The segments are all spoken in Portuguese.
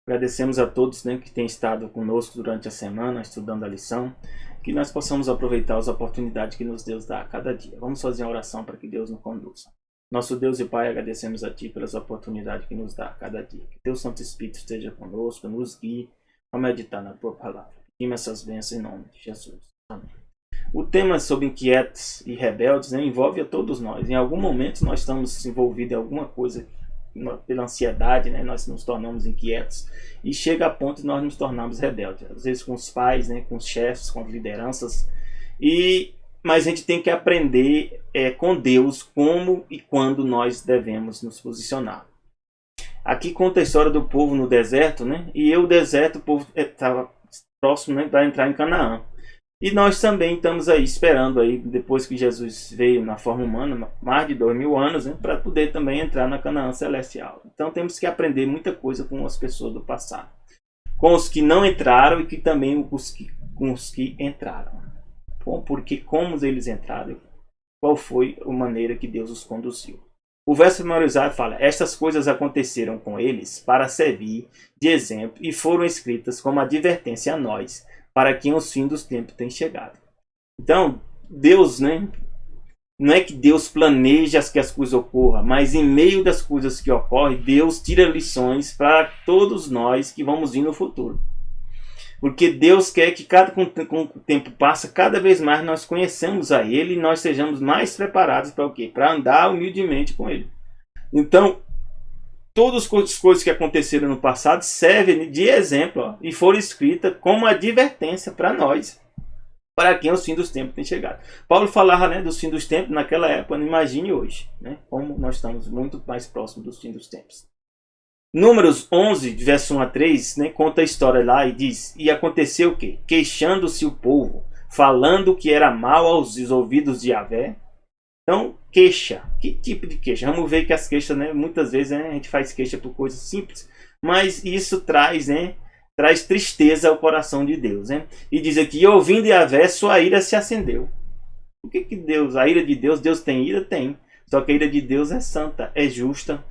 Agradecemos a todos, né, que têm estado conosco durante a semana, estudando a lição, que nós possamos aproveitar as oportunidades que nos Deus dá a cada dia. Vamos fazer uma oração para que Deus nos conduza. Nosso Deus e Pai, agradecemos a Ti pelas oportunidades que nos dá a cada dia. Que Teu Santo Espírito esteja conosco, nos guie a meditar na Tua Palavra. Pedimos essas bênçãos em nome de Jesus. Amém. O tema sobre inquietos e rebeldes, né, envolve a todos nós. Em algum momento nós estamos envolvidos em alguma coisa pela ansiedade, né, nós nos tornamos inquietos e chega a ponto de nós nos tornarmos rebeldes. Às vezes com os pais, né, com os chefes, com as lideranças. Mas a gente tem que aprender com Deus como e quando nós devemos nos posicionar. Aqui conta a história do povo no deserto, né? E o deserto, o povo estava próximo, né, para entrar em Canaã. E nós também estamos aí esperando, aí, depois que Jesus veio na forma humana, mais de 2000 anos, né, para poder também entrar na Canaã celestial. Então temos que aprender muita coisa com as pessoas do passado. Com os que não entraram e que também com os que entraram. Bom, porque como eles entraram, qual foi a maneira que Deus os conduziu. O verso memorizado fala: estas coisas aconteceram com eles para servir de exemplo e foram escritas como advertência a nós, para quem os fins dos tempos têm chegado. Então, Deus, né, não é que Deus planeja que as coisas ocorram, mas em meio das coisas que ocorrem, Deus tira lições para todos nós que vamos vir no futuro. Porque Deus quer que com o tempo passa, cada vez mais nós conhecemos a Ele e nós sejamos mais preparados para o quê? Para andar humildemente com Ele. Então, todas as coisas que aconteceram no passado servem de exemplo, ó, e foram escritas como advertência para nós, para quem os fins dos tempos têm chegado. Paulo falava, né, dos fins dos tempos naquela época, imagine hoje, né, como nós estamos muito mais próximos dos fins dos tempos. Números 11, verso 1 a 3, né, conta a história lá e diz: e aconteceu o quê? Queixando-se o povo, falando que era mal aos ouvidos de Yahvé. Então, queixa. Que tipo de queixa? Vamos ver que as queixas, né, muitas vezes, né, a gente faz queixa por coisas simples, mas isso traz tristeza ao coração de Deus. Né? E diz aqui: ouvindo Yahvé, sua ira se acendeu. O que Deus? A ira de Deus, Deus tem ira? Tem. Só que a ira de Deus é santa, é justa,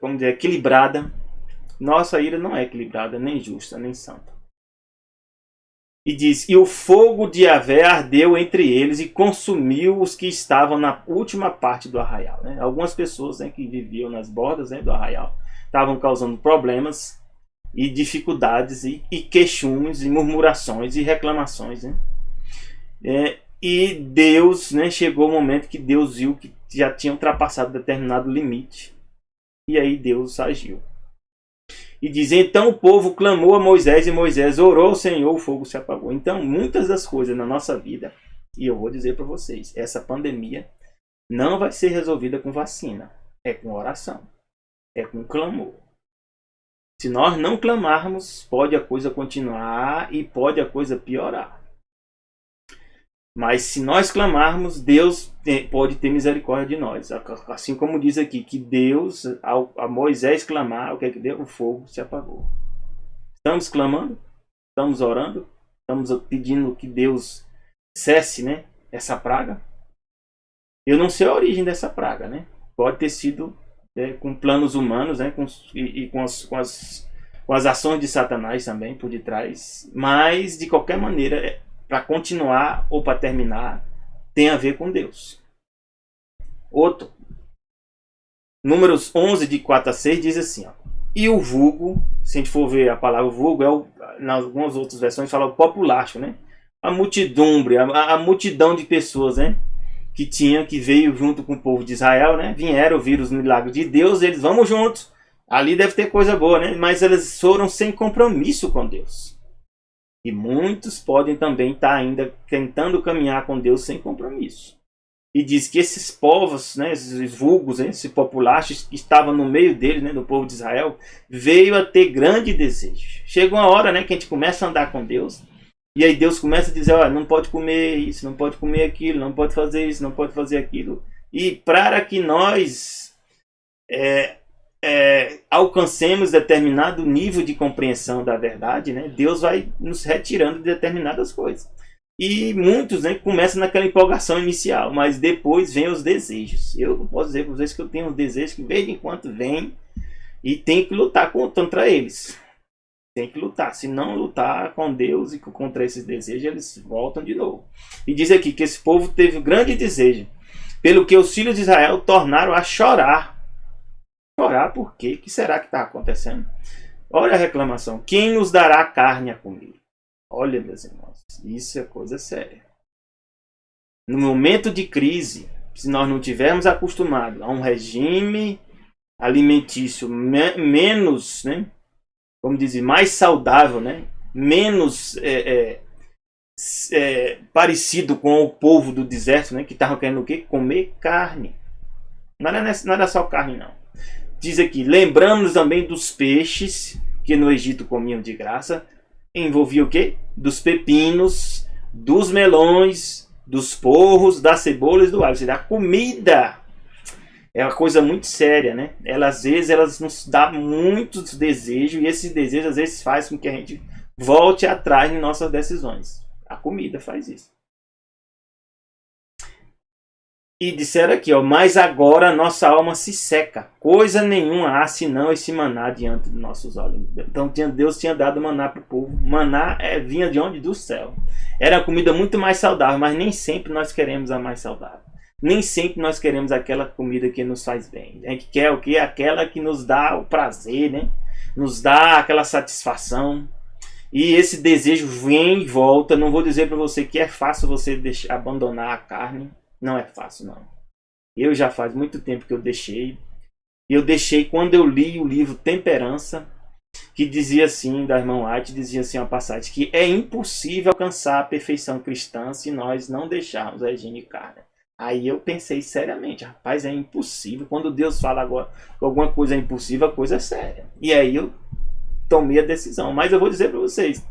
vamos dizer, equilibrada. Nossa ira não é equilibrada, nem justa, nem santa. E diz: e o fogo de Yahvé ardeu entre eles e consumiu os que estavam na última parte do arraial. Né? Algumas pessoas, né, que viviam nas bordas, né, do arraial estavam causando problemas e dificuldades e queixumes e murmurações e reclamações. Né? E Deus, né, chegou o momento que Deus viu que já tinha ultrapassado determinado limite. E aí Deus agiu. E diz: então o povo clamou a Moisés, e Moisés orou ao Senhor, o fogo se apagou. Então, muitas das coisas na nossa vida, e eu vou dizer para vocês, essa pandemia não vai ser resolvida com vacina. É com oração. É com clamor. Se nós não clamarmos, pode a coisa continuar e pode a coisa piorar. Mas se nós clamarmos, Deus pode ter misericórdia de nós. Assim como diz aqui, que Deus, a Moisés clamar, o que é que deu? O fogo se apagou. Estamos clamando? Estamos orando? Estamos pedindo que Deus cesse, né, essa praga? Eu não sei a origem dessa praga. Né? Pode ter sido com planos humanos, né, com as ações de Satanás também por detrás. Mas, de qualquer maneira, para continuar ou para terminar, tem a ver com Deus. Outro. Números 11, de 4 a 6, diz assim: ó, e o vulgo, se a gente for ver a palavra vulgo, em algumas outras versões fala o populacho, né? A multidumbre, a multidão de pessoas, né, que veio junto com o povo de Israel, né? Vieram ouvir os milagres de Deus, eles vamos juntos. Ali deve ter coisa boa, né? Mas eles foram sem compromisso com Deus. E muitos podem também estar ainda tentando caminhar com Deus sem compromisso. E diz que esses povos, né, esses vulgos, né, esses populares que estavam no meio deles, né, do povo de Israel, veio a ter grande desejo. Chega uma hora, né, que a gente começa a andar com Deus, e aí Deus começa a dizer: olha, não pode comer isso, não pode comer aquilo, não pode fazer isso, não pode fazer aquilo. E para que nós alcancemos determinado nível de compreensão da verdade, né, Deus vai nos retirando de determinadas coisas. E muitos, né, começam naquela empolgação inicial, mas depois vem os desejos. Eu não posso dizer para vocês que eu tenho um desejo que, de vez em quando, vem, E tem que lutar contra eles. Tem que lutar. Se não lutar com Deus e contra esses desejos, eles voltam de novo. E diz aqui que esse povo teve um grande desejo, pelo que os filhos de Israel tornaram a chorar. Chorar por quê? O que será que está acontecendo? Olha a reclamação. Quem nos dará carne a comer? Olha, meus irmãos, isso é coisa séria. No momento de crise, se nós não tivermos acostumado a um regime alimentício menos, né, vamos dizer, mais saudável, né, menos parecido com o povo do deserto, né, que estavam querendo o quê? Comer carne. Não era só carne, não. Diz aqui, lembramos também dos peixes que no Egito comiam de graça. Envolvia o quê? Dos pepinos, dos melões, dos porros, das cebolas e do alho. Ou seja, a comida é uma coisa muito séria, né? Às vezes elas nos dão muitos desejos, e esses desejos às vezes faz com que a gente volte atrás em nossas decisões. A comida faz isso. E disseram aqui, ó, mas agora a nossa alma se seca. Coisa nenhuma há senão esse maná diante dos nossos olhos. Então Deus tinha dado maná para o povo. Maná vinha de onde? Do céu. Era uma comida muito mais saudável, mas nem sempre nós queremos a mais saudável. Nem sempre nós queremos aquela comida que nos faz bem. A gente quer o quê? Aquela que nos dá o prazer, né? Nos dá aquela satisfação. E esse desejo vem e volta. Não vou dizer para você que é fácil você abandonar a carne. Não é fácil, não. Eu já faz muito tempo que eu deixei. Eu deixei quando eu li o livro Temperança, que dizia assim, da irmã White, dizia assim uma passagem, que é impossível alcançar a perfeição cristã se nós não deixarmos a regime carne. Aí eu pensei seriamente, rapaz, é impossível. Quando Deus fala agora que alguma coisa é impossível, a coisa é séria. E aí eu tomei a decisão. Mas eu vou dizer para vocês,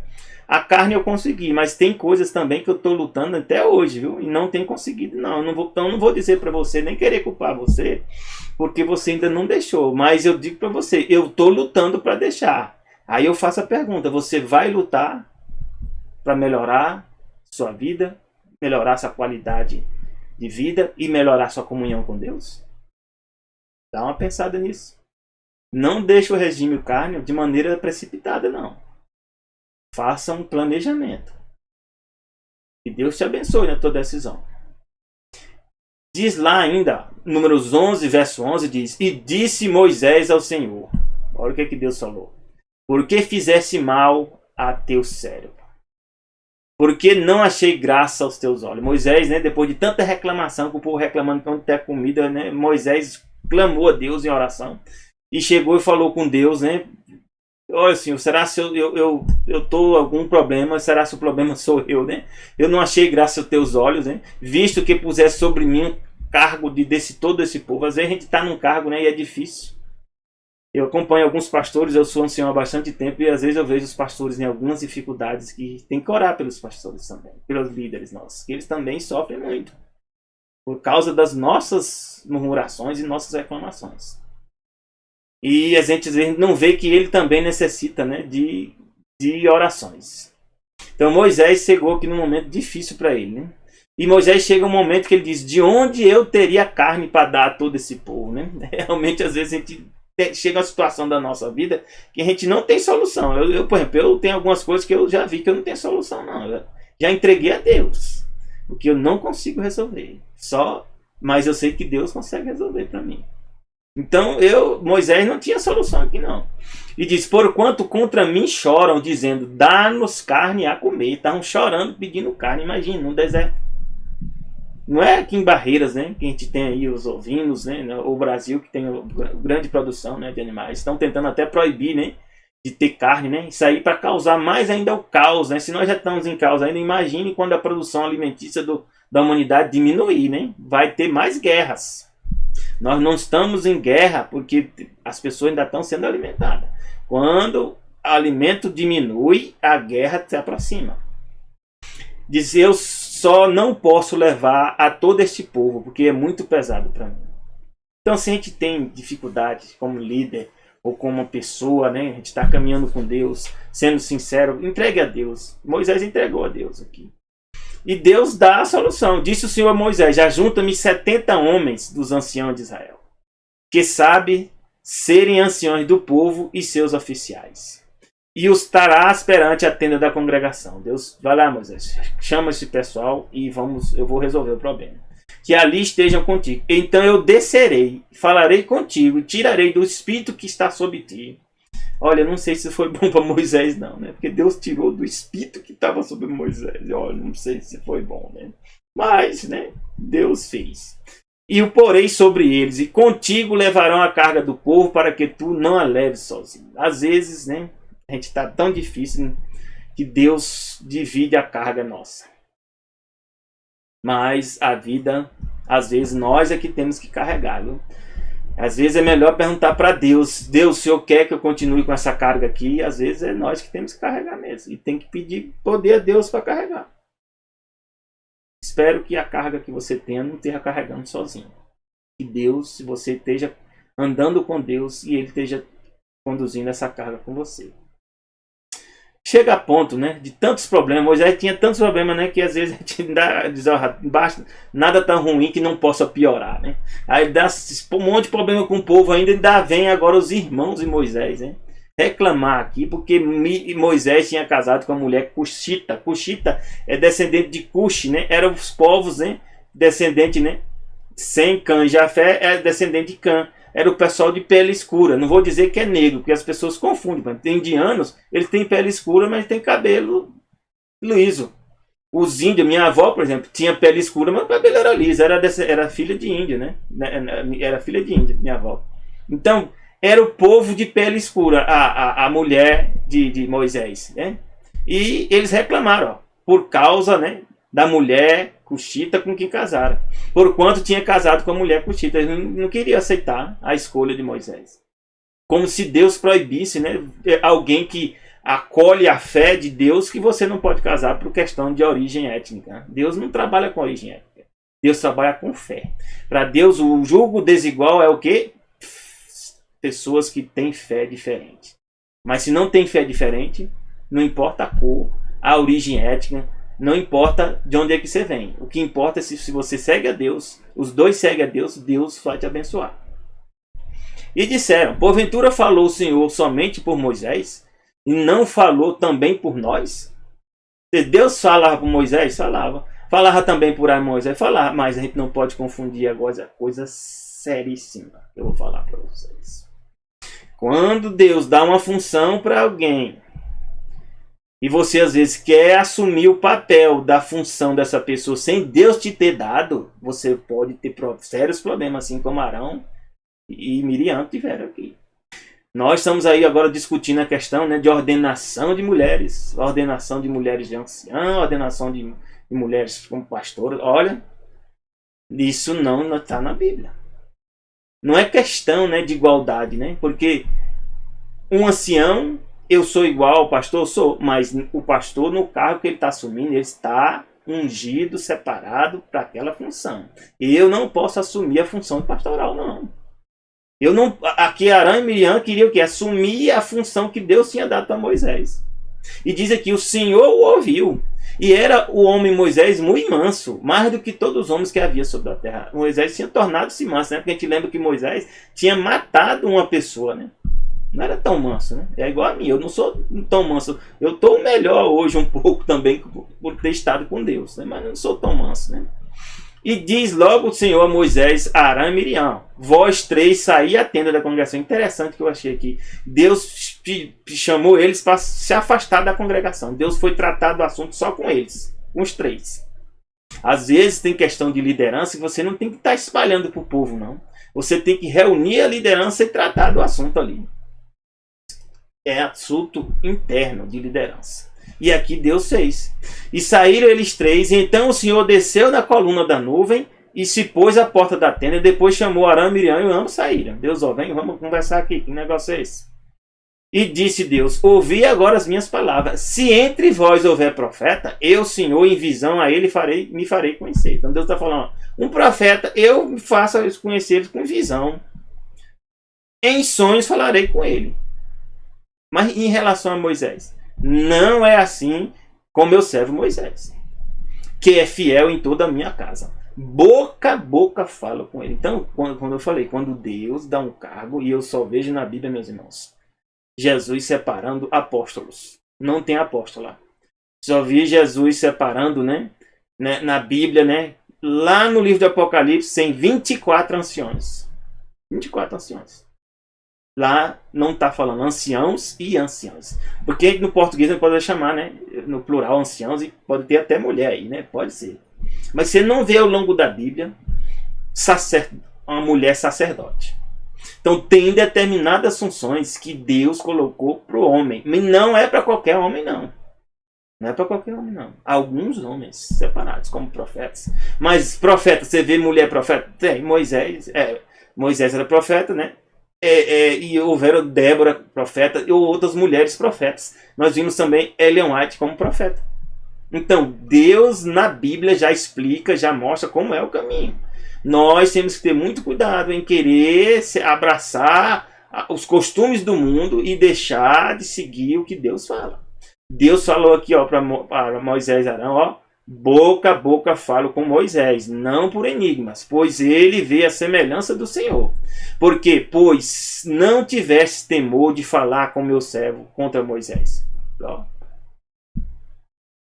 a carne eu consegui, mas tem coisas também que eu estou lutando até hoje, viu? E não tenho conseguido, não. Então não vou dizer para você, nem querer culpar você, porque você ainda não deixou. Mas eu digo para você, eu estou lutando para deixar. Aí eu faço a pergunta, você vai lutar para melhorar sua vida, melhorar sua qualidade de vida e melhorar sua comunhão com Deus? Dá uma pensada nisso. Não deixe o regime carne de maneira precipitada, não. Faça um planejamento. E Deus te abençoe na tua decisão. Diz lá ainda, Números 11, verso 11, diz, e disse Moisés ao Senhor. Olha o que Deus falou. Por que fizesse mal a teu cérebro? Porque não achei graça aos teus olhos. Moisés, né, depois de tanta reclamação, que o povo reclamando que não tem comida, né, Moisés clamou a Deus em oração. E chegou e falou com Deus, né? Olha, Senhor, será se eu estou algum problema? Será se o problema sou eu, né? Eu não achei graça aos teus olhos, né? Visto que pusesse sobre mim um cargo todo esse povo. Às vezes a gente está num cargo, né? E é difícil. Eu acompanho alguns pastores, eu sou ancião há bastante tempo, e às vezes eu vejo os pastores em algumas dificuldades que tem que orar pelos pastores também, pelos líderes nossos, que eles também sofrem muito. Por causa das nossas murmurações e nossas reclamações. E a gente às vezes não vê que ele também necessita, né, de orações. Então Moisés chegou aqui num momento difícil para ele, né? E Moisés chega um momento que ele diz, de onde eu teria carne para dar a todo esse povo, né? Realmente às vezes a gente chega a situação da nossa vida que a gente não tem solução. Por exemplo, eu tenho algumas coisas que eu já vi que eu não tenho solução, não. Eu já entreguei a Deus, porque eu não consigo resolver. Mas eu sei que Deus consegue resolver para mim. Então Moisés não tinha solução aqui, não. E diz, porquanto contra mim choram, dizendo, dá-nos carne a comer. Estavam chorando, pedindo carne. Imagina, no deserto. Não é aqui em Barreiras, né, que a gente tem aí os ovinos, né, o Brasil que tem grande produção, né, de animais. Estão tentando até proibir, né, de ter carne, né, isso aí para causar mais ainda o caos, né. Se nós já estamos em caos ainda, imagine quando a produção alimentícia da humanidade diminuir, né, vai ter mais guerras. Nós não estamos em guerra porque as pessoas ainda estão sendo alimentadas. Quando o alimento diminui, a guerra se aproxima. Diz, eu só não posso levar a todo este povo, porque é muito pesado para mim. Então, se a gente tem dificuldade como líder ou como uma pessoa, né, a gente está caminhando com Deus, sendo sincero, entregue a Deus. Moisés entregou a Deus aqui. E Deus dá a solução. Disse o Senhor a Moisés, ajunta-me 70 homens dos anciãos de Israel, que sabe serem anciões do povo e seus oficiais. E os trarás perante a tenda da congregação. Deus, vai lá, Moisés, chama esse pessoal e eu vou resolver o problema. Que ali estejam contigo. Então eu descerei, falarei contigo, tirarei do espírito que está sobre ti. Olha, não sei se foi bom para Moisés não, né? Porque Deus tirou do espírito que estava sobre Moisés. Olha, não sei se foi bom, né? Mas, né? Deus fez. E o porei sobre eles, e contigo levarão a carga do povo para que tu não a leves sozinho. Às vezes, né? A gente está tão difícil que Deus divide a carga nossa. Mas a vida, às vezes, nós é que temos que carregar, viu? Às vezes é melhor perguntar para Deus: Deus, o Senhor quer que eu continue com essa carga aqui? E às vezes é nós que temos que carregar mesmo. E tem que pedir poder a Deus para carregar. Espero que a carga que você tenha não esteja carregando sozinho. Que Deus, se você esteja andando com Deus e Ele esteja conduzindo essa carga com você. Chega a ponto, né, de tantos problemas. Moisés tinha tantos problemas, né, que às vezes a gente diz, basta nada tão ruim que não possa piorar, né? Aí dá um monte de problema com o povo ainda vem agora os irmãos de Moisés, né, reclamar aqui porque Moisés tinha casado com a mulher cuxita. Cuxita é descendente de Cuxi, né? Eram os povos, né, descendente, né, sem Cã. Jafé é descendente de Cã. Era o pessoal de pele escura. Não vou dizer que é negro, porque as pessoas confundem. Tem indianos, eles têm pele escura, mas tem cabelo liso. Os índios, minha avó, por exemplo, tinha pele escura, mas o cabelo era liso. Era filha de índio, né? Era filha de índio, minha avó. Então, era o povo de pele escura, a mulher de Moisés, né? E eles reclamaram, ó, por causa, né, da mulher cuxita com quem casaram. Porquanto tinha casado com a mulher cuxita. Eles não queriam aceitar a escolha de Moisés. Como se Deus proibisse, né, alguém que acolhe a fé de Deus, que você não pode casar por questão de origem étnica. Deus não trabalha com origem étnica. Deus trabalha com fé. Para Deus, o julgo desigual é o quê? Pessoas que têm fé diferente. Mas se não tem fé diferente, não importa a cor, a origem étnica, não importa de onde é que você vem. O que importa é se você segue a Deus, os dois seguem a Deus, Deus vai te abençoar. E disseram: porventura falou o Senhor somente por Moisés, e não falou também por nós? Se Deus falava por Moisés, falava. Falava também por Moisés, falava. Mas a gente não pode confundir agora, coisa seríssima. Eu vou falar para vocês. Quando Deus dá uma função para alguém, e você às vezes quer assumir o papel da função dessa pessoa sem Deus te ter dado, você pode ter sérios problemas, assim como Arão e Miriam tiveram aqui. Nós estamos aí agora discutindo a questão, né, de ordenação de mulheres de anciã, ordenação de mulheres como pastoras. Olha, isso não está na Bíblia. Não é questão, né, de igualdade, né? Porque um ancião, eu sou igual ao pastor? Sou. Mas o pastor, no cargo que ele está assumindo, ele está ungido, separado para aquela função. E eu não posso assumir a função pastoral, não. Eu não. Aqui Arão e Miriam queriam o quê? Assumir a função que Deus tinha dado para Moisés. E diz aqui: o Senhor o ouviu. E era o homem Moisés muito manso, mais do que todos os homens que havia sobre a terra. Moisés tinha tornado-se manso, né? Porque a gente lembra que Moisés tinha matado uma pessoa, né? Não era tão manso, né? É igual a mim, eu não sou tão manso. Eu estou melhor hoje um pouco também por ter estado com Deus, né? Mas não sou tão manso, né? E diz logo o Senhor a Moisés, Arão e Miriam: vós três saí à tenda da congregação. Interessante que eu achei aqui. Deus chamou eles para se afastar da congregação. Deus foi tratar do assunto só com eles, com os três. Às vezes tem questão de liderança que você não tem que estar espalhando para o povo, não. Você tem que reunir a liderança e tratar do assunto ali. É assunto interno de liderança. E aqui Deus fez. E saíram eles três. E então o Senhor desceu na coluna da nuvem e se pôs à porta da tenda. E depois chamou Arão e Miriam e ambos saíram. Deus, ó, vem, vamos conversar aqui. Que negócio é esse? E disse Deus: ouvi agora as minhas palavras. Se entre vós houver profeta, eu, Senhor, em visão a ele me farei conhecer. Então Deus está falando: um profeta, eu faço conhecer ele com visão. Em sonhos falarei com ele. Mas em relação a Moisés, não é assim com meu servo Moisés, que é fiel em toda a minha casa. Boca a boca falo com ele. Então, quando eu falei, quando Deus dá um cargo, e eu só vejo na Bíblia, meus irmãos, Jesus separando apóstolos. Não tem apóstolo lá. Só vi Jesus separando, né, na Bíblia, né, lá no livro do Apocalipse, tem 24 anciões. 24 anciões. Lá não está falando anciãos e anciãs. Porque no português não pode chamar, né, no plural, anciãos, e pode ter até mulher aí, né? Pode ser. Mas você não vê ao longo da Bíblia uma mulher sacerdote. Então tem determinadas funções que Deus colocou para o homem. Mas não é para qualquer homem, não. Não é para qualquer homem, não. Alguns homens separados, como profetas. Mas profeta, você vê mulher profeta? Tem, Moisés era profeta, né? E houveram Débora profeta e outras mulheres profetas. Nós vimos também Ellen White como profeta. Então, Deus na Bíblia já explica, já mostra como é o caminho. Nós temos que ter muito cuidado em querer abraçar os costumes do mundo e deixar de seguir o que Deus fala. Deus falou aqui para Moisés e Arão, ó, boca a boca falo com Moisés, não por enigmas, pois ele vê a semelhança do Senhor. Porque, pois não tivesse temor de falar com meu servo contra Moisés. Ó.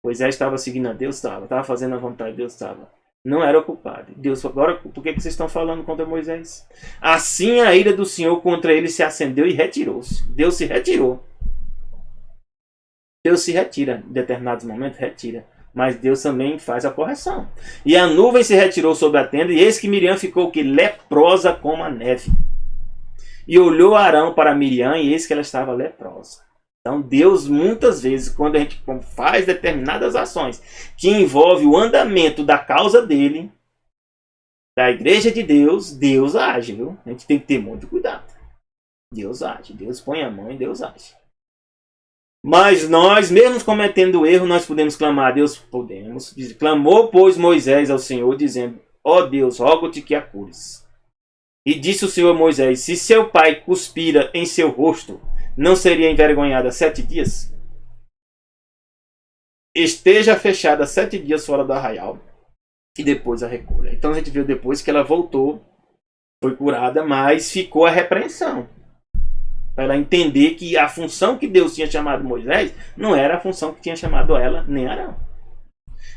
Moisés estava seguindo a Deus, estava fazendo a vontade de Deus, estava. Não era o culpado. Deus, agora, por que vocês estão falando contra Moisés? Assim a ira do Senhor contra ele se acendeu e retirou-se. Deus se retirou. Deus se retira, em determinados momentos retira. Mas Deus também faz a correção. E a nuvem se retirou sobre a tenda, e eis que Miriam ficou leprosa como a neve. E olhou Arão para Miriam, e eis que ela estava leprosa. Então Deus, muitas vezes, quando a gente faz determinadas ações que envolvem o andamento da causa dele, da igreja de Deus, Deus age, viu? A gente tem que ter muito cuidado. Deus age, Deus põe a mão e Deus age. Mas nós, mesmo cometendo erro, nós podemos clamar a Deus? Podemos. Clamou, pois, Moisés ao Senhor, dizendo, ó Deus, rogo-te que a cures. E disse o Senhor a Moisés, se seu pai cuspira em seu rosto, não seria envergonhada 7 dias? Esteja fechada 7 dias fora do arraial, e depois a recolha. Então a gente viu depois que ela voltou, foi curada, mas ficou a repreensão. Para ela entender que a função que Deus tinha chamado Moisés não era a função que tinha chamado ela nem Arão.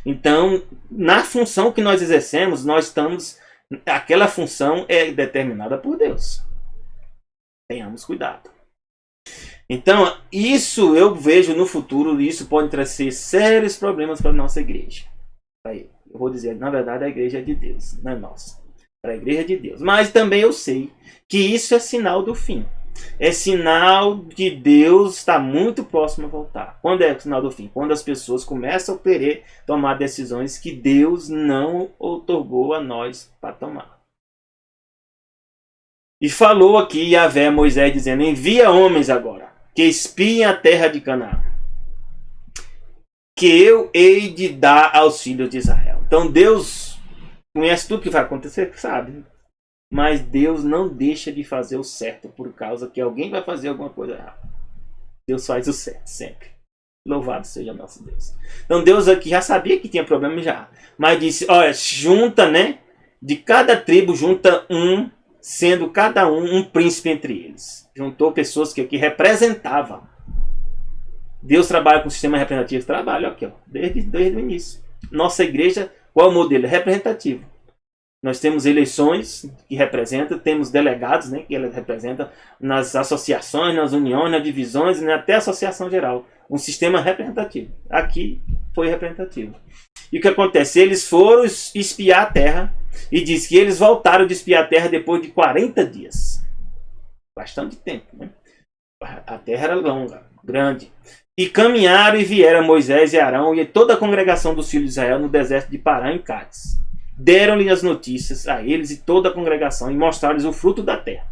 Então, na função que nós exercemos, nós estamos... Aquela função é determinada por Deus. Tenhamos cuidado. Então, isso eu vejo no futuro, isso pode trazer sérios problemas para a nossa igreja. Eu vou dizer, na verdade, a igreja é de Deus, não é nossa. Para a igreja de Deus. Mas também eu sei que isso é sinal do fim. É sinal que Deus está muito próximo a voltar. Quando é o sinal do fim? Quando as pessoas começam a querer tomar decisões que Deus não outorgou a nós para tomar. E falou aqui Yahvé a Moisés dizendo, envia homens agora, que espiem a terra de Canaã, que eu hei de dar aos filhos de Israel. Então Deus conhece tudo que vai acontecer, sabe? Mas Deus não deixa de fazer o certo por causa que alguém vai fazer alguma coisa errada. Deus faz o certo sempre. Louvado seja nosso Deus. Então Deus aqui já sabia que tinha problema já. Mas disse, olha, junta, né? De cada tribo junta um, sendo cada um príncipe entre eles. Juntou pessoas que aqui representavam. Deus trabalha com o sistema representativo. Trabalha aqui, ó, desde o início. Nossa igreja, qual é o modelo? É representativo. Nós temos eleições que representam, temos delegados, né, que ela representa nas associações, nas uniões, nas divisões, né, até a associação geral. Um sistema representativo. Aqui foi representativo. E o que acontece? Eles foram espiar a terra e diz que eles voltaram de espiar a terra depois de 40 dias. Bastante tempo, né? A terra era longa, grande. E caminharam e vieram Moisés e Arão e toda a congregação dos filhos de Israel no deserto de Parã em Cádiz. Deram-lhe as notícias a eles e toda a congregação e mostraram-lhes o fruto da terra.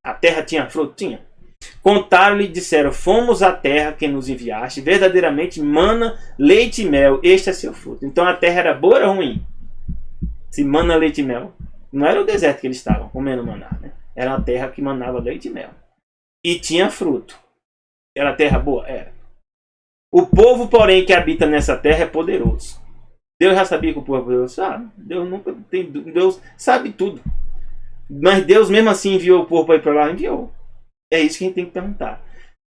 A terra tinha fruto? Tinha. Contaram-lhe e disseram, fomos à terra que nos enviaste, verdadeiramente mana, leite e mel, este é seu fruto. Então a terra era boa ou era ruim? Se mana, leite e mel. Não era o deserto que eles estavam comendo maná, né? Era a terra que manava leite e mel. E tinha fruto. Era terra boa? Era. O povo, porém, que habita nessa terra é poderoso. Deus já sabia que o povo ia sabe. Deus nunca tem. Deus sabe tudo. Mas Deus mesmo assim enviou o povo para ir para lá? Enviou. É isso que a gente tem que perguntar.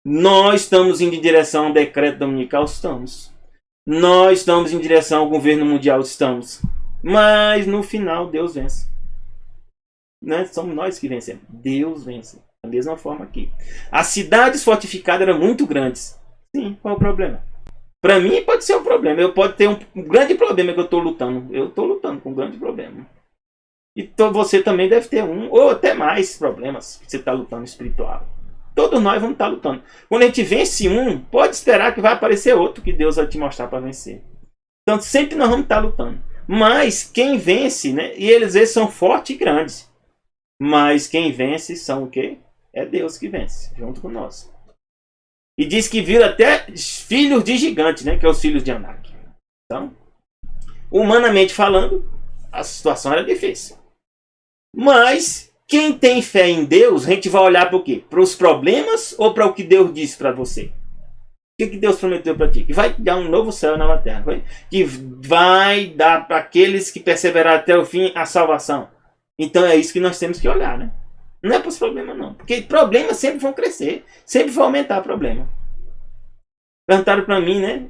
Nós estamos indo em direção ao decreto dominical? Estamos. Nós estamos em direção ao governo mundial? Estamos. Mas no final Deus vence. Não é? Somos nós que vencemos. Deus vence. Da mesma forma aqui. As cidades fortificadas eram muito grandes. Sim, qual é o problema? Para mim pode ser um problema. Eu pode ter um grande problema que eu estou lutando. Eu estou lutando com um grande problema. E você também deve ter um ou até mais problemas que você está lutando espiritual. Todos nós vamos estar lutando. Quando a gente vence um, pode esperar que vai aparecer outro que Deus vai te mostrar para vencer. Então sempre nós vamos estar lutando. Mas quem vence, né? E eles às vezes são fortes e grandes. Mas quem vence são o quê? É Deus que vence, junto com nós. E diz que viram até filhos de gigantes, né? Que é os filhos de Anak. Então, humanamente falando, a situação era difícil. Mas quem tem fé em Deus, a gente vai olhar para o quê? Para os problemas ou para o que Deus disse para você? O que Deus prometeu para ti? Que vai dar um novo céu e nova terra. Que vai dar para aqueles que perseverarem até o fim a salvação. Então é isso que nós temos que olhar, né? Não é para os problemas não. Porque problemas sempre vão crescer. Sempre vão aumentar o problema. Perguntaram para mim, né?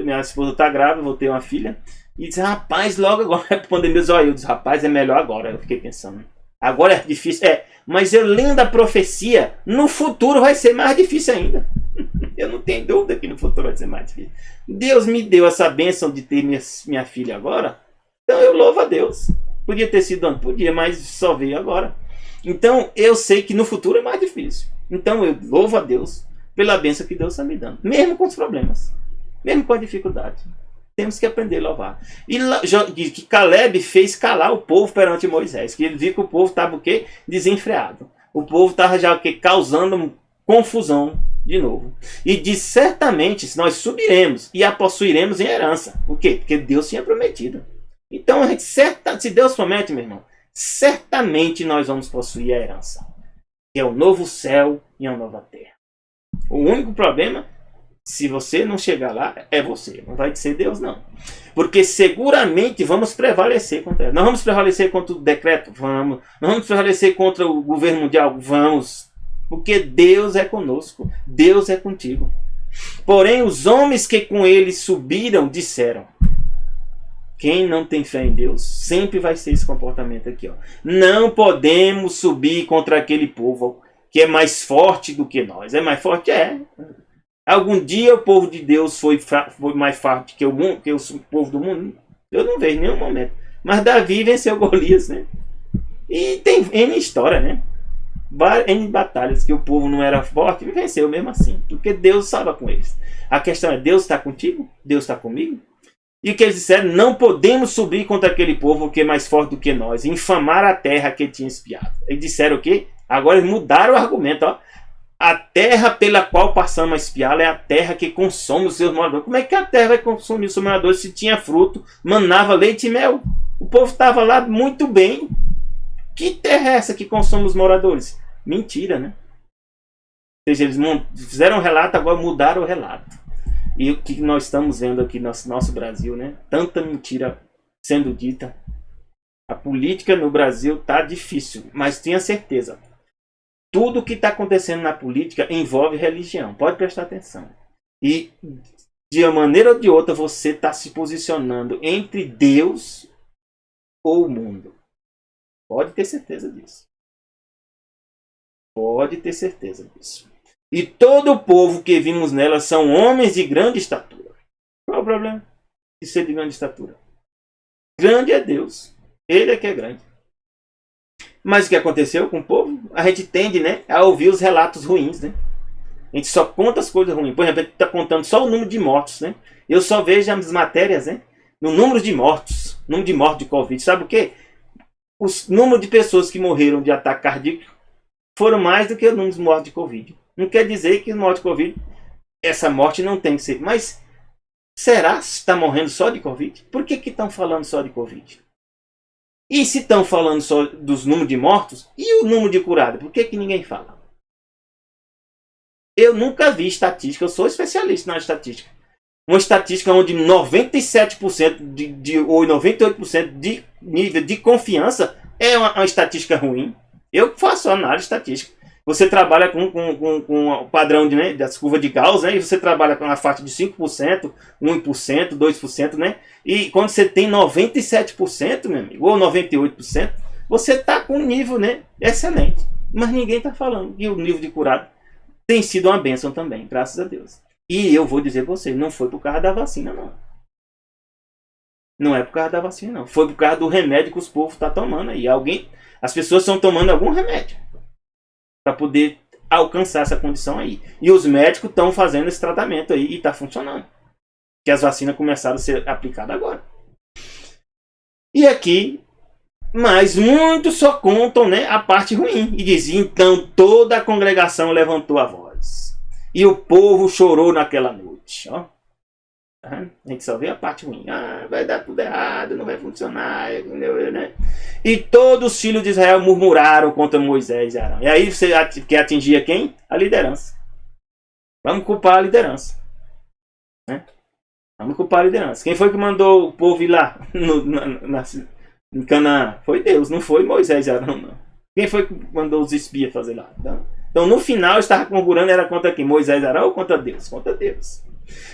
Minha esposa está grávida, vou ter uma filha. E disse, rapaz, logo agora é pandemia. Eu disse, rapaz, é melhor agora. Eu fiquei pensando. Agora é difícil. Mas eu lendo a profecia, no futuro vai ser mais difícil ainda. Eu não tenho dúvida que no futuro vai ser mais difícil. Deus me deu essa bênção de ter minha filha agora. Então eu louvo a Deus. Podia ter sido antes, podia, mas só veio agora. Então eu sei que no futuro é mais difícil. Então eu louvo a Deus pela bênção que Deus está me dando. Mesmo com os problemas. Mesmo com a dificuldade. Temos que aprender a louvar. E diz que Caleb fez calar o povo perante Moisés. Que ele viu que o povo estava o quê? Desenfreado. O povo estava já o quê? Causando confusão de novo. E diz certamente nós subiremos e a possuiremos em herança. Por quê? Porque Deus tinha prometido. Então, se Deus promete, meu irmão, certamente nós vamos possuir a herança. Que é o novo céu e a nova terra. O único problema, se você não chegar lá, é você. Não vai ser Deus, não. Porque seguramente vamos prevalecer contra ela. Nós vamos prevalecer contra o decreto? Vamos. Nós vamos prevalecer contra o governo mundial? Vamos. Porque Deus é conosco. Deus é contigo. Porém, os homens que com ele subiram disseram. Quem não tem fé em Deus sempre vai ser esse comportamento aqui. Ó. Não podemos subir contra aquele povo que é mais forte do que nós. É mais forte? É. Algum dia o povo de Deus foi mais forte que o povo do mundo? Eu não vejo em nenhum momento. Mas Davi venceu Golias, né? E tem N história, né? N batalhas que o povo não era forte e venceu mesmo assim. Porque Deus estava com eles. A questão é, Deus está contigo? Deus está comigo? E o que eles disseram? Não podemos subir contra aquele povo que é mais forte do que nós. Infamar a terra que tinha espiado. Eles disseram o quê? Agora eles mudaram o argumento, ó. A terra pela qual passamos a espiá-la é a terra que consome os seus moradores. Como é que a terra vai consumir os seus moradores se tinha fruto, manava leite e mel? O povo estava lá muito bem. Que terra é essa que consome os moradores? Mentira, né? Ou seja, eles fizeram um relato, agora mudaram o relato. E o que nós estamos vendo aqui no nosso Brasil, né? Tanta mentira sendo dita. A política no Brasil está difícil, mas tenha certeza. Tudo que está acontecendo na política envolve religião. Pode prestar atenção. E de uma maneira ou de outra você está se posicionando entre Deus ou o mundo. Pode ter certeza disso. Pode ter certeza disso. E todo o povo que vimos nela são homens de grande estatura. Qual é o problema de ser de grande estatura? Grande é Deus. Ele é que é grande. Mas o que aconteceu com o povo? A gente tende, né, a ouvir os relatos ruins, né? A gente só conta as coisas ruins. Por exemplo, a gente está contando só o número de mortos, né? Eu só vejo as matérias, né? No número de mortos. Número de mortos de Covid. Sabe o quê? O número de pessoas que morreram de ataque cardíaco foram mais do que o número de mortos de Covid. Não quer dizer que morte de Covid, essa morte não tem que ser. Mas será que está morrendo só de Covid? Por que estão falando só de Covid? E se estão falando só dos números de mortos, e o número de curados? Por que ninguém fala? Eu nunca vi estatística, eu sou especialista na estatística. Uma estatística onde 97% ou 98% de nível de confiança é uma estatística ruim. Eu faço análise estatística. Você trabalha com o padrão das curvas de Gauss, né? E você trabalha com a faixa de 5%, 1%, 2%, né? E quando você tem 97%, meu amigo, ou 98%, você está com um nível, né, excelente. Mas ninguém está falando que o nível de curado tem sido uma bênção também, graças a Deus. E eu vou dizer para você, não foi por causa da vacina, não. Não é por causa da vacina, não. Foi por causa do remédio que os povos estão tomando aí. As pessoas estão tomando algum remédio para poder alcançar essa condição aí. E os médicos estão fazendo esse tratamento aí e está funcionando. Que as vacinas começaram a ser aplicadas agora. E aqui, mas muitos só contam, né, a parte ruim. E dizia, então toda a congregação levantou a voz. E o povo chorou naquela noite. Ó. A gente só vê a parte ruim. Vai dar tudo errado, não vai funcionar. Né? E todos os filhos de Israel murmuraram contra Moisés e Arão. E aí você quer atingir quem? A liderança. Vamos culpar a liderança. Né? Vamos culpar a liderança. Quem foi que mandou o povo ir lá em Canaã? Foi Deus, não foi Moisés e Arão, não. Quem foi que mandou os espias fazer lá? Então no final estava murmurando, era contra quem? Moisés e Arão ou contra Deus? Contra Deus.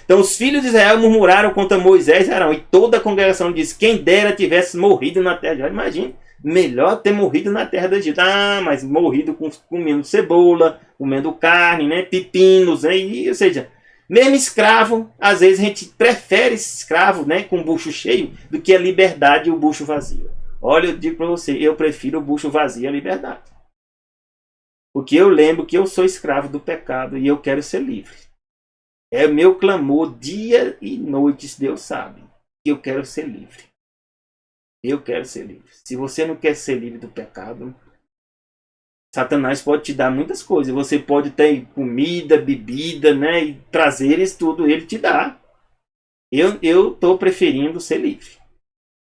Então os filhos de Israel murmuraram contra Moisés e Arão. E toda a congregação disse, quem dera tivesse morrido na terra. Já imagina, melhor ter morrido na terra do Egito. Mas morrido comendo cebola, comendo carne, né? Pepinos, né? Ou seja, mesmo escravo, às vezes a gente prefere escravo, né, com o bucho cheio do que a liberdade e o bucho vazio. Olha, eu digo para você, eu prefiro o bucho vazio à liberdade. Porque eu lembro que eu sou escravo do pecado e eu quero ser livre. É meu clamor dia e noite, Deus sabe, que eu quero ser livre. Eu quero ser livre. Se você não quer ser livre do pecado, Satanás pode te dar muitas coisas. Você pode ter comida, bebida, né, e prazeres, tudo ele te dá. Eu estou preferindo ser livre.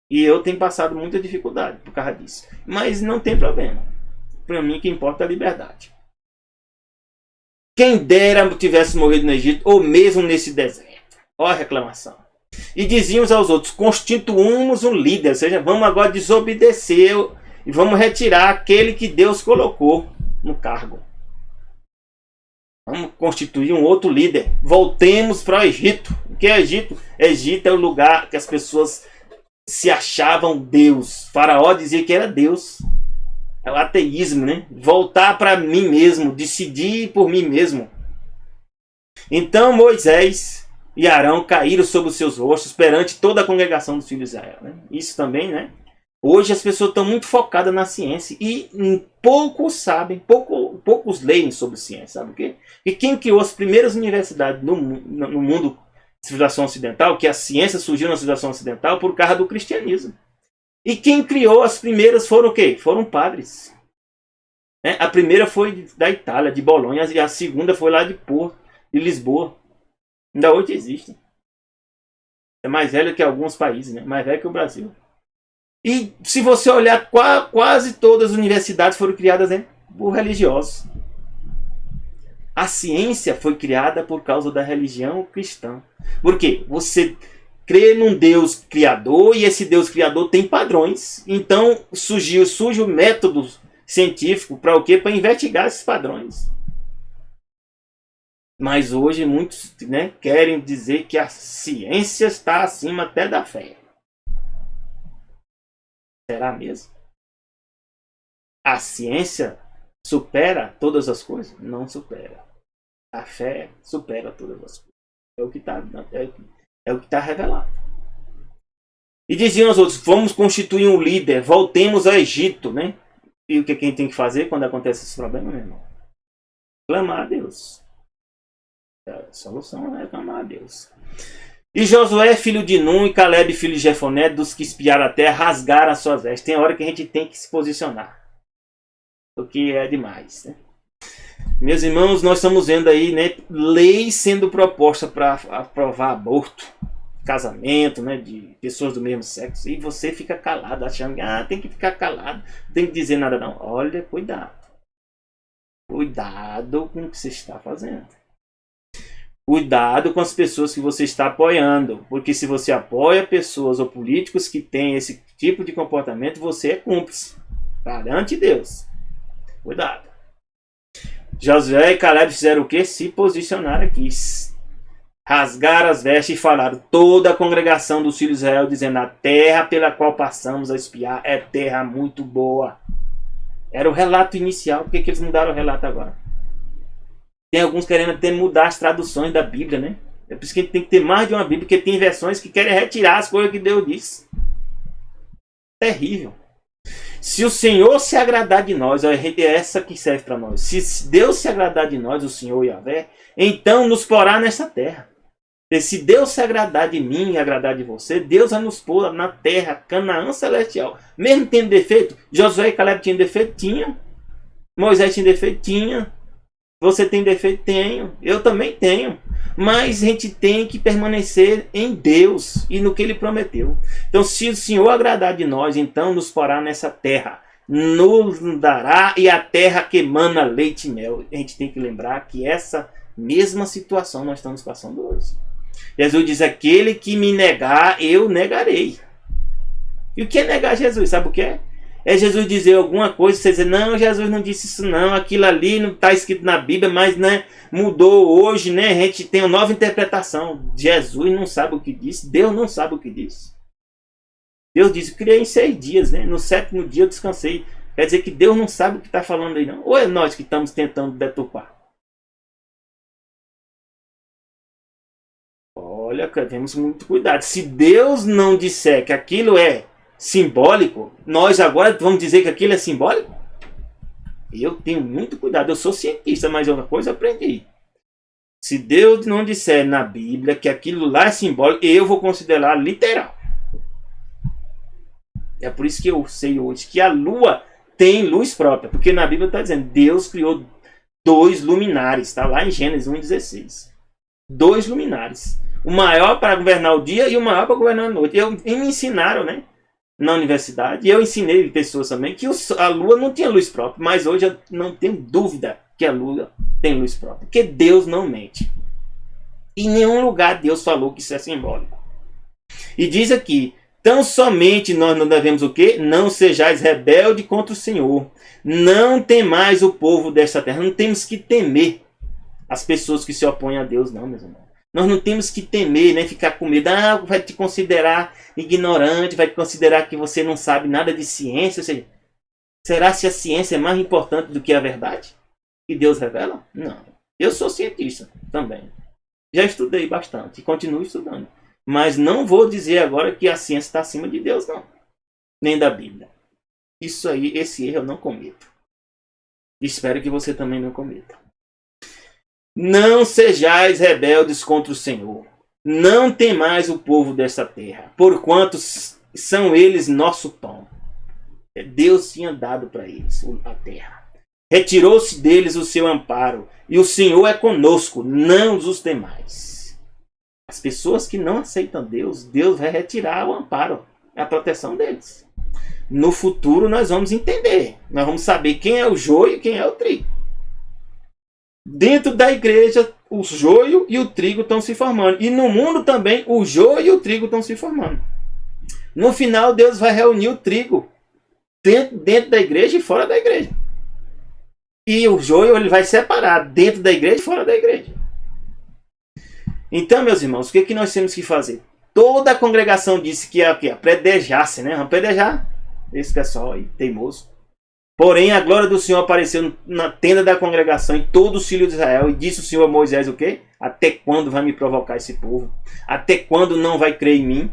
E eu tenho passado muita dificuldade por causa disso. Mas não tem problema. Para mim, o que importa é a liberdade. Quem dera tivesse morrido no Egito, ou mesmo nesse deserto. Olha a reclamação. E diziam uns aos outros, constituímos um líder, ou seja, vamos agora desobedecer e vamos retirar aquele que Deus colocou no cargo. Vamos constituir um outro líder. Voltemos para o Egito. O que é Egito? Egito é o lugar que as pessoas se achavam Deus. Faraó dizia que era Deus. É o ateísmo, né? Voltar para mim mesmo, decidir por mim mesmo. Então Moisés e Arão caíram sobre os seus rostos perante toda a congregação dos filhos de Israel. Né? Isso também, né? Hoje as pessoas estão muito focadas na ciência e poucos sabem, poucos leem sobre ciência. Sabe o quê? E quem criou as primeiras universidades no mundo de civilização ocidental, que a ciência surgiu na civilização ocidental por causa do cristianismo. E quem criou as primeiras foram o quê? Foram padres. A primeira foi da Itália, de Bolonha, e a segunda foi lá de Porto, de Lisboa. Ainda hoje existem. É mais velho que alguns países, né? Mais velho que o Brasil. E se você olhar, quase todas as universidades foram criadas, né, por religiosos. A ciência foi criada por causa da religião cristã. Por quê? Você crê num Deus criador e esse Deus criador tem padrões. Então surge o método científico para o quê? Para investigar esses padrões. Mas hoje muitos, né, querem dizer que a ciência está acima até da fé. Será mesmo? A ciência supera todas as coisas? Não supera. A fé supera todas as coisas. É o que está revelado. E diziam aos outros, vamos constituir um líder, voltemos ao Egito, né? E o que quem tem que fazer quando acontece esse problema, meu irmão? Clamar a Deus. A solução é clamar a Deus. E Josué, filho de Nun, e Caleb, filho de Jefoné, dos que espiaram a terra, rasgaram as suas vestes. Tem hora que a gente tem que se posicionar. Porque é demais, né? Meus irmãos, nós estamos vendo aí, né, leis sendo propostas para aprovar aborto, casamento, né, de pessoas do mesmo sexo. E você fica calado, achando que tem que ficar calado, não tem que dizer nada não. Olha, cuidado. Cuidado com o que você está fazendo. Cuidado com as pessoas que você está apoiando, porque se você apoia pessoas ou políticos que têm esse tipo de comportamento, você é cúmplice perante Deus. Cuidado. Josué e Caleb fizeram o quê? Se posicionaram aqui. Rasgaram as vestes e falaram toda a congregação dos filhos de Israel, dizendo: a terra pela qual passamos a espiar é terra muito boa. Era o relato inicial. Por que eles mudaram o relato agora? Tem alguns querendo até mudar as traduções da Bíblia, né? É por isso que a gente tem que ter mais de uma Bíblia, porque tem versões que querem retirar as coisas que Deus diz. Terrível. Se o Senhor se agradar de nós, é essa que serve para nós. Se Deus se agradar de nós, o Senhor Yahvé, então nos porá nessa terra. E se Deus se agradar de mim e agradar de você, Deus vai nos pôr na terra, Canaã celestial. Mesmo tendo defeito, Josué e Caleb tinham defeito? Tinha. Moisés tinha defeito? Tinha. Você tem defeito? Tenho. Eu também tenho. Mas a gente tem que permanecer em Deus e no que Ele prometeu. Então, se o Senhor agradar de nós, então nos porá nessa terra. Nos dará e a terra que emana leite e mel. A gente tem que lembrar que essa mesma situação nós estamos passando hoje. Jesus diz: aquele que me negar, eu negarei. E o que é negar Jesus? Sabe o que é? É Jesus dizer alguma coisa, você dizer: não, Jesus não disse isso não, aquilo ali não está escrito na Bíblia, mas né, mudou hoje, né? A gente tem uma nova interpretação. Jesus não sabe o que disse, Deus não sabe o que disse. Deus disse: eu criei em 6 dias, né? No 7º dia eu descansei. Quer dizer que Deus não sabe o que está falando aí não? Ou é nós que estamos tentando deturpar? Olha, temos muito cuidado. Se Deus não disser que aquilo é simbólico, nós agora vamos dizer que aquilo é simbólico? Eu tenho muito cuidado. Eu sou cientista, mas uma coisa eu aprendi. Se Deus não disser na Bíblia que aquilo lá é simbólico, eu vou considerar literal. É por isso que eu sei hoje que a lua tem luz própria. Porque na Bíblia está dizendo: Deus criou 2 luminares. Está lá em Gênesis 1,16. 2 luminares. O maior para governar o dia e o maior para governar a noite. E me ensinaram, né? Na universidade, e eu ensinei pessoas também que a lua não tinha luz própria, mas hoje eu não tenho dúvida que a lua tem luz própria, porque Deus não mente. Em nenhum lugar Deus falou que isso é simbólico. E diz aqui: tão somente nós não devemos o quê? Não sejais rebelde contra o Senhor. Não temais o povo desta terra. Não temos que temer as pessoas que se opõem a Deus, não, meus irmãos. Nós não temos que temer, né? Ficar com medo. Ah, vai te considerar ignorante, vai te considerar que você não sabe nada de ciência. Ou seja, será se a ciência é mais importante do que a verdade que Deus revela? Não. Eu sou cientista também. Já estudei bastante e continuo estudando. Mas não vou dizer agora que a ciência está acima de Deus, não. Nem da Bíblia. Isso aí, esse erro eu não cometo. Espero que você também não cometa. Não sejais rebeldes contra o Senhor. Não temais o povo desta terra, porquanto são eles nosso pão. Deus tinha dado para eles a terra. Retirou-se deles o seu amparo, e o Senhor é conosco, não os temais. As pessoas que não aceitam Deus, Deus vai retirar o amparo, a proteção deles. No futuro nós vamos entender, nós vamos saber quem é o joio e quem é o trigo. Dentro da igreja, o joio e o trigo estão se formando. E no mundo também, o joio e o trigo estão se formando. No final, Deus vai reunir o trigo dentro da igreja e fora da igreja. E o joio ele vai separar dentro da igreja e fora da igreja. Então, meus irmãos, o que nós temos que fazer? Toda a congregação disse que é o quê? Apredejar-se, né? Vamos predejar esse pessoal aí, teimoso. Porém, a glória do Senhor apareceu na tenda da congregação e todos os filhos de Israel. E disse o Senhor a Moisés o quê? Até quando vai me provocar esse povo? Até quando não vai crer em mim?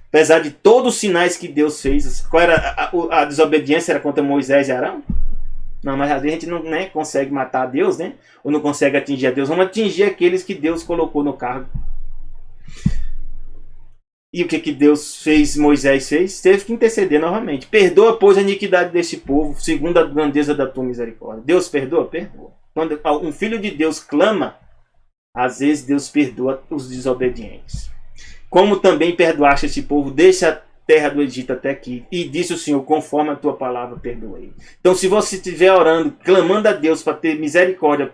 Apesar de todos os sinais que Deus fez. Qual era a desobediência? Era contra Moisés e Arão? Não, mas às vezes a gente não, né, consegue matar a Deus, né? Ou não consegue atingir a Deus. Vamos atingir aqueles que Deus colocou no cargo. E o que Deus fez, Moisés fez? Teve que interceder novamente. Perdoa, pois, a iniquidade deste povo, segundo a grandeza da tua misericórdia. Deus perdoa? Perdoa. Quando um filho de Deus clama, às vezes Deus perdoa os desobedientes. Como também perdoaste este povo, deixa a terra do Egito até aqui. E disse o Senhor, conforme a tua palavra, perdoei. Então, se você estiver orando, clamando a Deus para ter misericórdia,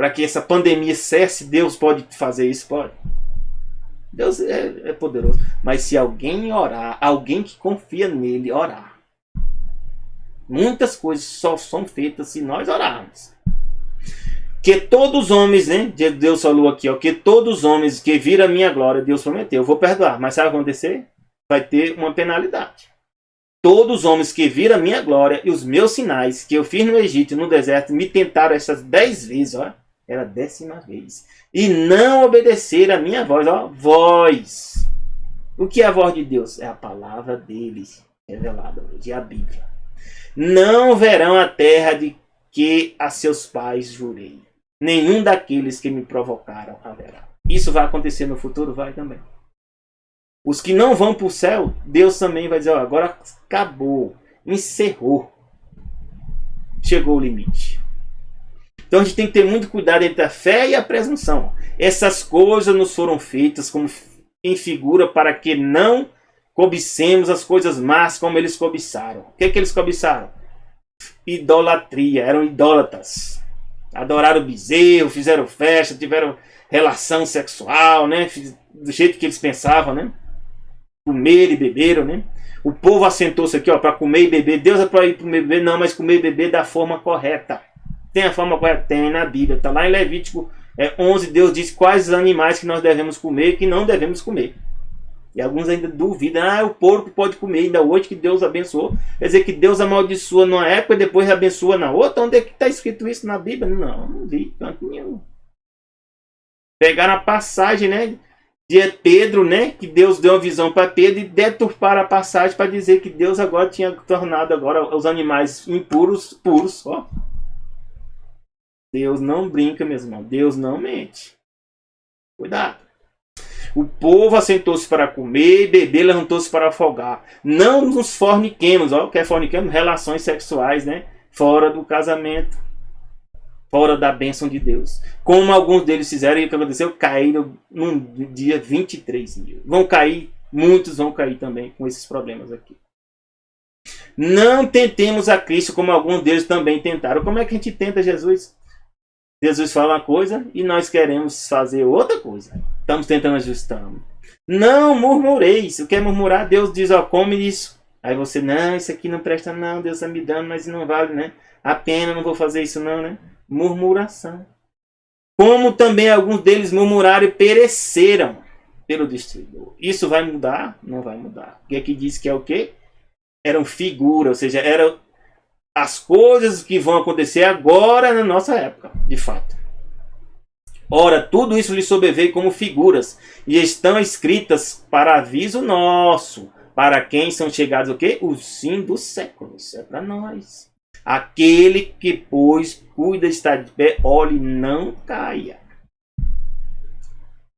para que essa pandemia cesse, Deus pode fazer isso? Pode. Deus é poderoso. Mas se alguém orar, alguém que confia nele orar, muitas coisas só são feitas se nós orarmos. Que todos os homens, né? Deus falou aqui, ó, que todos os homens que viram a minha glória, Deus prometeu, eu vou perdoar. Mas sabe o que vai acontecer? Vai ter uma penalidade. Todos os homens que viram a minha glória e os meus sinais que eu fiz no Egito e no deserto me tentaram essas 10 vezes, ó. Era a 10ª vez. E não obedeceram a minha voz, ó. Voz. O que é a voz de Deus? É a palavra dele revelada hoje, é a Bíblia. Não verão a terra de que a seus pais jurei. Nenhum daqueles que me provocaram haverá. Isso vai acontecer no futuro? Vai também. Os que não vão para o céu, Deus também vai dizer, ó, agora acabou, encerrou. Chegou o limite. Então a gente tem que ter muito cuidado entre a fé e a presunção. Essas coisas nos foram feitas como em figura para que não cobicemos as coisas más como eles cobiçaram. O que eles cobiçaram? Idolatria, eram idólatras. Adoraram o bezerro, fizeram festa, tiveram relação sexual, né? Do jeito que eles pensavam, né? Comer e beberam, né? O povo assentou-se aqui, ó, para comer e beber. Deus é para ir comer e beber, não, mas comer e beber da forma correta. Tem a forma correta? Tem na Bíblia. Está lá em Levítico 11, Deus diz quais animais que nós devemos comer e que não devemos comer. E alguns ainda duvidam, o porco pode comer, ainda hoje que Deus abençoou. Quer dizer que Deus amaldiçoa numa época e depois abençoa na outra? Onde é que está escrito isso na Bíblia? Não vi, canto nenhum. Pegaram a passagem, né, de Pedro, né, que Deus deu uma visão para Pedro e deturparam a passagem para dizer que Deus agora tinha tornado agora os animais impuros, puros, ó. Deus não brinca, meu irmão. Deus não mente. Cuidado. O povo assentou-se para comer e beber, levantou-se para afogar. Não nos forniquemos. Ó, o que é forniquemos? Relações sexuais, né? Fora do casamento. Fora da bênção de Deus. Como alguns deles fizeram, e o que aconteceu? Caíram no dia 23 mil. Vão cair, muitos vão cair também com esses problemas aqui. Não tentemos a Cristo como alguns deles também tentaram. Como é que a gente tenta Jesus? Jesus fala uma coisa e nós queremos fazer outra coisa. Estamos tentando ajustar. Não murmureis. O que é murmurar? Deus diz, ó, come isso. Aí você, não, isso aqui não presta não. Deus está me dando, mas não vale, né? A pena, não vou fazer isso não, né? Murmuração. Como também alguns deles murmuraram e pereceram pelo destruidor. Isso vai mudar? Não vai mudar. Porque aqui diz que é o quê? Eram figuras, ou seja, eram as coisas que vão acontecer agora na nossa época, de fato. Ora, tudo isso lhe sobreveio como figuras, e estão escritas para aviso nosso, para quem são chegados o quê? Os fins dos séculos. É para nós. Aquele que, pois, cuida de estar de pé, olhe, não caia.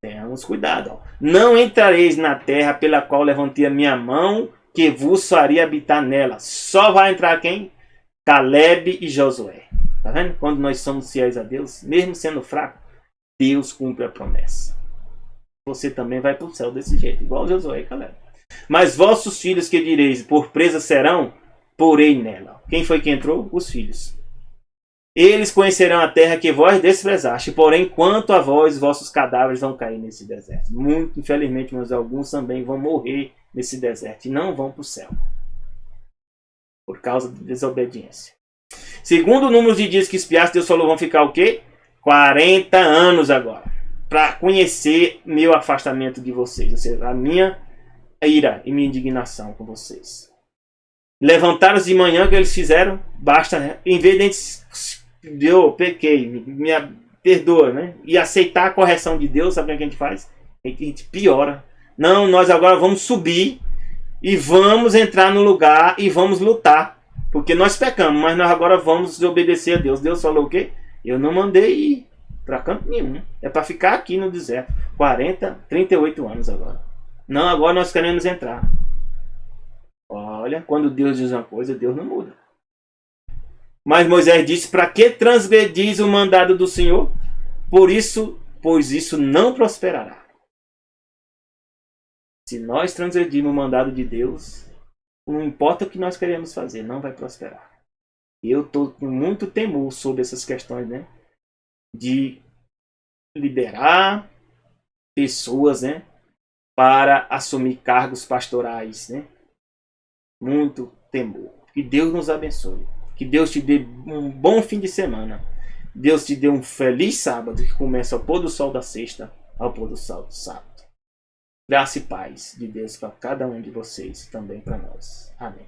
Tenhamos cuidado. Ó. Não entrareis na terra pela qual levantei a minha mão, que vos faria habitar nela. Só vai entrar quem? Caleb e Josué. Tá vendo? Quando nós somos fiéis a Deus, mesmo sendo fraco, Deus cumpre a promessa. Você também vai para o céu desse jeito, igual Josué e Caleb. Mas vossos filhos que direis, por presa serão, porei nela. Quem foi que entrou? Os filhos. Eles conhecerão a terra que vós desprezaste, porém, quanto a vós, vossos cadáveres vão cair nesse deserto. Muito, infelizmente, mas alguns também vão morrer nesse deserto e não vão para o céu. Por causa de desobediência. Segundo o número de dias que espiaste, Deus falou, vão ficar o quê? 40 anos agora. Para conhecer meu afastamento de vocês. Ou seja, a minha ira e minha indignação com vocês. Levantaram-se de manhã, o que eles fizeram? Basta, né? Em vez de eu pequei, me perdoa, né? E aceitar a correção de Deus, sabe o que a gente faz? A gente piora. Não, nós agora vamos subir e vamos entrar no lugar e vamos lutar. Porque nós pecamos, mas nós agora vamos obedecer a Deus. Deus falou o quê? Eu não mandei ir para canto nenhum. É para ficar aqui no deserto. 38 anos agora. Não, agora nós queremos entrar. Olha, quando Deus diz uma coisa, Deus não muda. Mas Moisés disse, para que transgredis o mandado do Senhor? Pois isso não prosperará. Se nós transgredirmos o mandado de Deus, não importa o que nós queremos fazer, não vai prosperar. E eu estou com muito temor sobre essas questões, né? de liberar pessoas, né, para assumir cargos pastorais, né? Muito temor. Que Deus nos abençoe. Que Deus te dê um bom fim de semana. Deus te dê um feliz sábado que começa ao pôr do sol da sexta ao pôr do sol do sábado. Graça e paz de Deus para cada um de vocês e também para nós. Amém.